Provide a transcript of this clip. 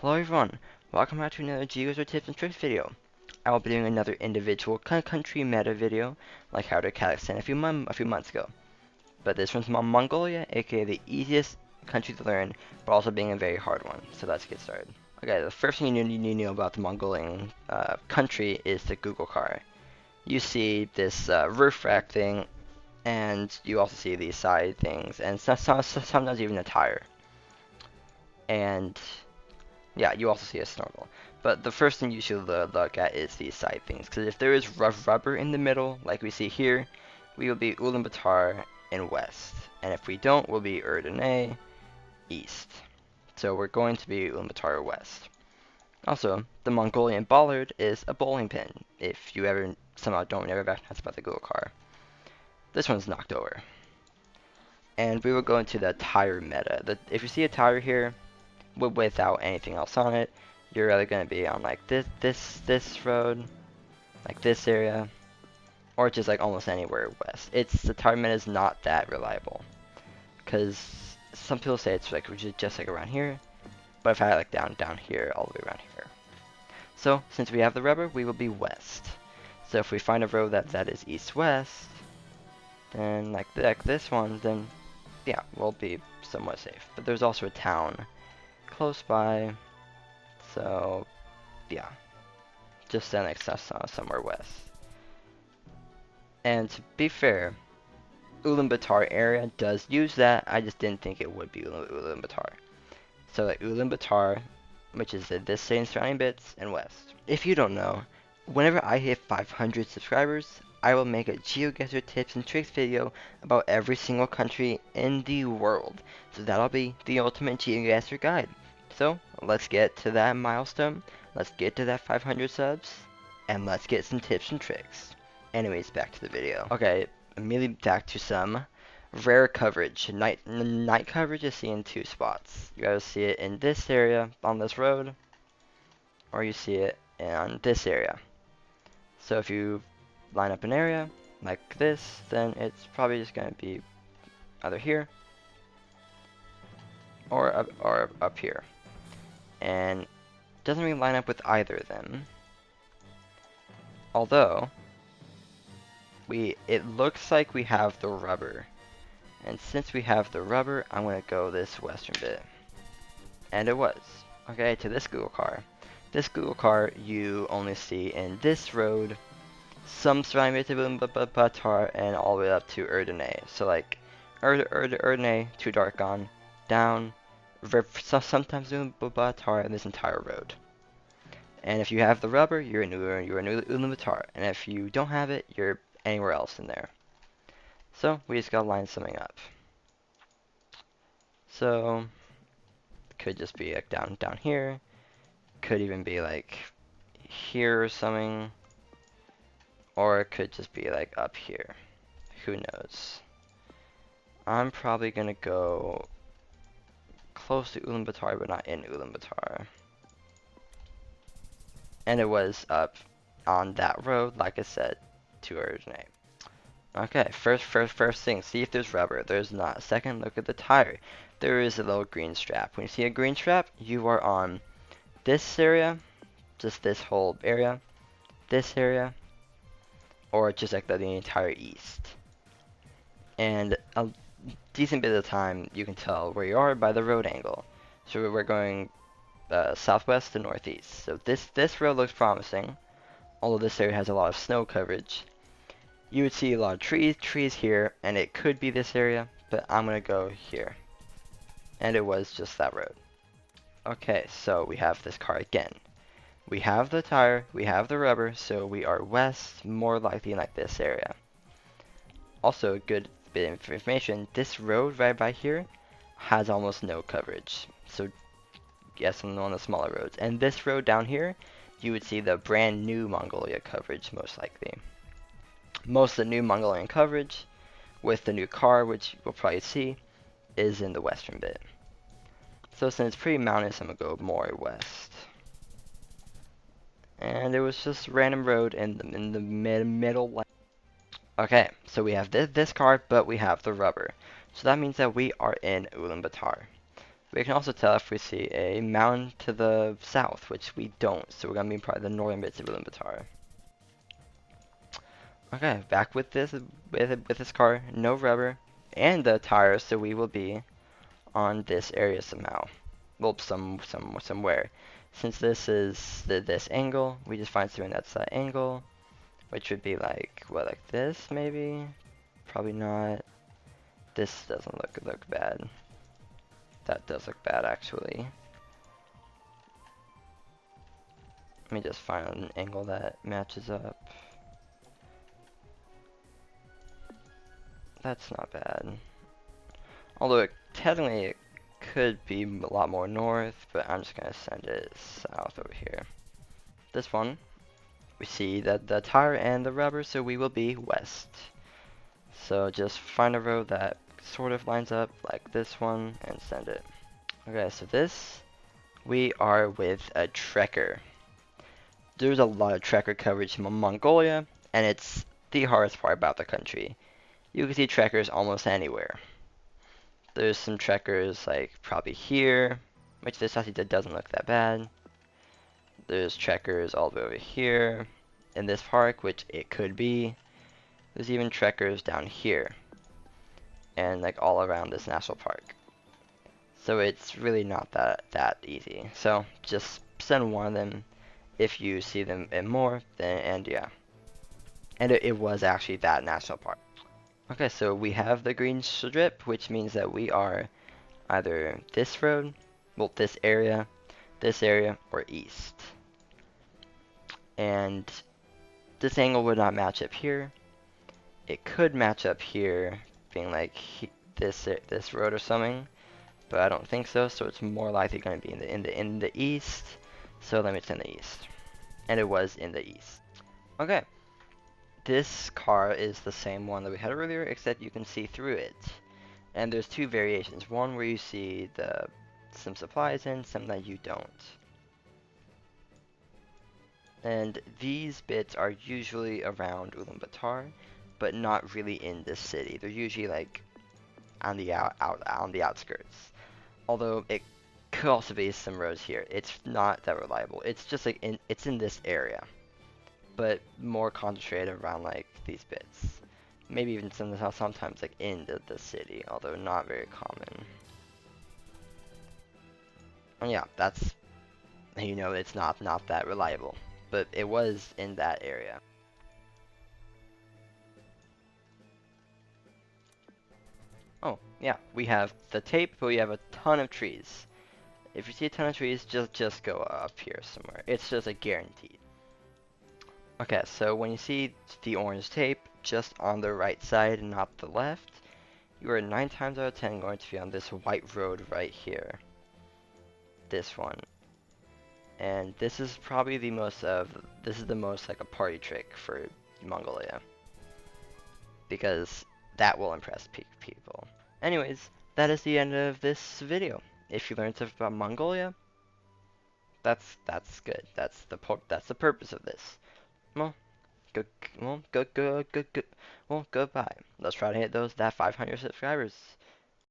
Hello everyone, welcome back to another Geoguessr tips and tricks video. I will be doing another individual country meta video, like how to Kazakhstan a few months ago. But this one's Mongolia, aka the easiest country to learn, but also being a very hard one. So let's get started. Okay, the first thing you need to know about the Mongolian country is the Google car. You see this roof rack thing, and you also see these side things, and sometimes even a tire. And yeah, you also see a snorkel. But the first thing you should look at is these side things. Because if there is rough rubber in the middle, like we see here, we will be Ulaanbaatar in west. And if we don't, we'll be Erdene east. So we're going to be Ulaanbaatar west. Also, the Mongolian bollard is a bowling pin, if you ever somehow don't never recognize about the Google car. This one's knocked over. And we will go into the tire meta. If you see a tire here, without anything else on it, you're either going to be on like this road, like this area, or just like almost anywhere west. The target is not that reliable, because some people say it's like just like around here, but if I like down here all the way around here. So since we have the rubber, we will be west. So if we find a road that is east-west, then like this one, then yeah, we'll be somewhat safe. But there's also a town close by, so yeah, just then like somewhere west. And to be fair, Ulaanbaatar area does use that. I just didn't think it would be Ulaanbaatar. So like Ulaanbaatar, which is this same surrounding bits, and west. If you don't know, whenever I hit 500 subscribers, I will make a Geoguessr tips and tricks video about every single country in the world. So that'll be the ultimate Geoguessr guide. So let's get to that milestone. Let's get to that 500 subs, and let's get some tips and tricks. Anyways, back to the video. Okay, immediately back to some rare coverage. Night coverage is seen in two spots. You either see it in this area on this road, or you see it in this area. So if you line up an area like this, then it's probably just going to be either here or up here. And it doesn't really line up with either of them. Although it looks like we have the rubber. And since we have the rubber, I'm going to go this western bit. And it was. Okay, to this Google car. This Google car you only see in this road, some surrounding bits of Ulaanbaatar, and all the way up to Erdene. So like, Erdene, too dark gone, down, sometimes Ulaanbaatar, and this entire road. And if you have the rubber, you're in Ulaanbaatar. And if you don't have it, you're anywhere else in there. So we just gotta line something up. So could just be like down here. Could even be like here or something. Or it could just be like up here. Who knows? I'm probably gonna go close to Ulaanbaatar, but not in Ulaanbaatar. And it was up on that road, like I said, to Erdene. Okay, first thing, see if there's rubber. There's not. Second, look at the tire. There is a little green strap. When you see a green strap, you are on this area, just this whole area, this area, or just like the entire east. And a decent bit of the time, you can tell where you are by the road angle. So we're going southwest to northeast. So this road looks promising, although this area has a lot of snow coverage. You would see a lot of trees here, and it could be this area, but I'm gonna go here. And it was just that road. Okay, so we have this car again. We have the tire, we have the rubber, so we are west, more likely in like this area. Also, a good bit of information, this road right by here has almost no coverage. So yes, on one of the smaller roads. And this road down here, you would see the brand new Mongolia coverage, most likely. Most of the new Mongolian coverage, with the new car, which we'll probably see, is in the western bit. So since it's pretty mountainous, I'm going to go more west. And it was just a random road in the middle. Okay, so we have this car, but we have the rubber. So that means that we are in Ulaanbaatar. We can also tell if we see a mountain to the south, which we don't, so we're gonna be probably the northern bits of Ulaanbaatar. Okay, back with this car, no rubber, and the tires, so we will be on this area somehow. Well, somewhere. Since this is this angle, we just find something that's that angle, which would be like what, like this maybe? Probably not. This doesn't look bad. That does look bad actually. Let me just find an angle that matches up. That's not bad. Although technically it could be a lot more north, but I'm just gonna send it south over here. This one, we see that the tire and the rubber, so we will be west. So just find a road that sort of lines up like this one and send it. Okay, so this, we are with a trekker. There's a lot of trekker coverage in Mongolia, and it's the hardest part about the country. You can see trekkers almost anywhere. There's some trekkers like probably here, which this actually doesn't look that bad. There's trekkers all the way over here in this park, which it could be. There's even trekkers down here and like all around this national park. So it's really not that easy. So just send one of them if you see them in more, then, and yeah. And it was actually that national park. Okay, so we have the green strip, which means that we are either this road, well, this area, or east. And this angle would not match up here. It could match up here, being like this road or something, but I don't think so. So it's more likely going to be in the east. So let me send the east, and it was in the east. Okay, this car is the same one that we had earlier, except you can see through it. And there's two variations. One where you see some supplies in, some that you don't. And these bits are usually around Ulaanbaatar, but not really in the city. They're usually like on the on the outskirts. Although it could also be some roads here. It's not that reliable. It's just like it's in this area, but more concentrated around like these bits. Maybe even sometimes like in the city, although not very common. And yeah, that's, you know, it's not that reliable, but it was in that area. Oh, yeah, we have the tape, but we have a ton of trees. If you see a ton of trees, just go up here somewhere. It's just a guaranteed. Okay, so when you see the orange tape just on the right side and not the left, you are 9 times out of 10 going to be on this white road right here. This one. And this is probably this is the most like a party trick for Mongolia. Because that will impress people. Anyways, that is the end of this video. If you learned stuff about Mongolia, that's good. That's the purpose of this. Well, go well, go well, goodbye. Let's try to hit that 500 subscribers.